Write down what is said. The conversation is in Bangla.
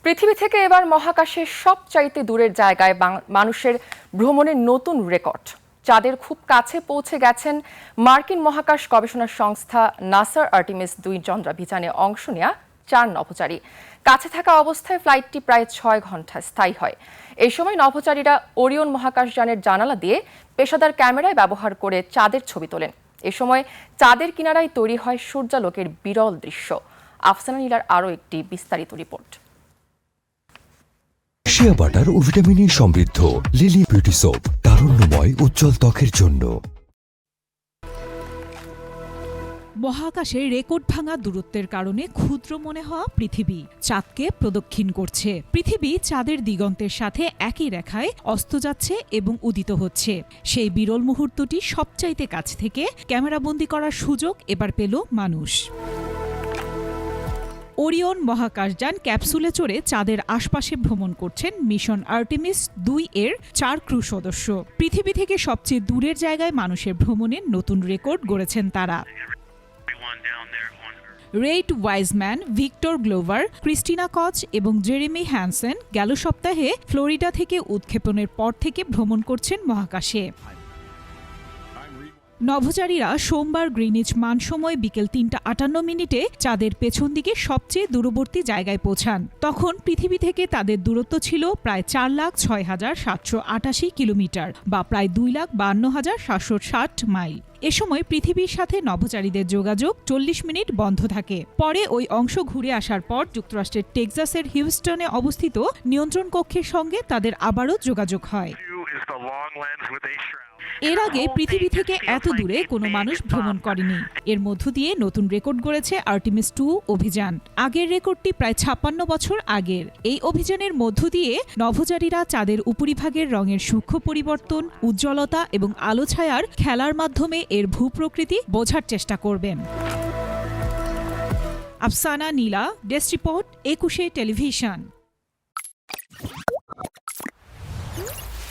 পৃথিবী থেকে এবার মহাকাশের সবচাইতে দূরের জায়গায় মানুষের ভ্রমণের নতুন রেকর্ড। চাঁদের খুব কাছে পৌঁছে গেছেন মার্কিন মহাকাশ গবেষণা সংস্থা নাসার আর্টেমিস 2 চন্দ্রাভিযানে অংশ নেয়া 4 নভোচারী। কাছে থাকা অবস্থায় ফ্লাইটটি প্রায় 6 ঘন্টা স্থায়ী হয়। এই সময় নভোচারীরা ওরিয়ন মহাকাশযানের জানালা দিয়ে পেশাদার ক্যামেরায় ব্যবহার করে চাঁদের ছবি তোলেন। এ সময় চাঁদের কিনারায় তৈরি হয় সূর্যালোকের বিরল দৃশ্য। আফসানা নীলার আরও একটি বিস্তারিত রিপোর্ট। শিয়া বাটার ও ভিটামিন সমৃদ্ধ লিলি বিউটি সোপ, তারুণ্যময় উজ্জ্বল ত্বকের জন্য। মহাকাশে রেকর্ড ভাঙা দূরত্বের কারণে ক্ষুদ্র মনে হওয়া পৃথিবী চাঁদকে প্রদক্ষিণ করছে। পৃথিবী চাঁদের দিগন্তের সাথে একই রেখায় অস্ত যাচ্ছে এবং উদিত হচ্ছে। সেই বিরল মুহূর্তটি সবচাইতে কাছ থেকে ক্যামেরাবন্দি করার সুযোগ এবার পেল মানুষ। ওরিয়ন মহাকাশযান ক্যাপসুলে চড়ে চাঁদের আশপাশে ভ্রমণ করছেন মিশন আর্টেমিস 2 এর 4 ক্রু সদস্য। পৃথিবী থেকে সবচেয়ে দূরের জায়গায় মানুষের ভ্রমণের নতুন রেকর্ড গড়েছেন তারা। Reid Wiseman, Victor Glover, Christina Koch এবং জেরেমি হ্যানসেন গেল সপ্তাহে ফ্লোরিডা থেকে উৎক্ষেপণের পর থেকে ভ্রমণ করছেন মহাকাশে। নভোচারীরা সোমবার গ্রিনিচ মান সময় বিকেল 3:58 চাঁদের পেছন দিকে সবচেয়ে দূরবর্তী জায়গায় পৌঁছান। তখন পৃথিবী থেকে তাদের দূরত্ব ছিল প্রায় 4,06,788 কিলোমিটার বা প্রায় 2,52,760 মাইল। এ সময় পৃথিবীর সাথে নভোচারীদের যোগাযোগ 40 মিনিট বন্ধ থাকে। পরে ওই অংশ ঘুরে আসার পর যুক্তরাষ্ট্রের টেক্সাসের হিউস্টনে অবস্থিত নিয়ন্ত্রণ কক্ষের সঙ্গে তাদের আবারও যোগাযোগ হয়। এর আগে পৃথিবী থেকে এত দূরে কোনো মানুষ ভ্রমণ করেনি। এর মধ্য দিয়ে নতুন রেকর্ড গড়েছে আর্টেমিস 2 অভিযান। আগের রেকর্ডটি প্রায় 56 বছর আগের। এই অভিযানের মধ্য দিয়ে নভোচারীরা চাঁদের উপরিভাগের রঙের সূক্ষ্ম পরিবর্তন, উজ্জ্বলতা এবং আলো ছায়ার খেলার মাধ্যমে এর ভূপ্রকৃতি বোঝার চেষ্টা করবেন। আফসানা নীলা, ডেস্ক রিপোর্ট, 21 টেলিভিশন।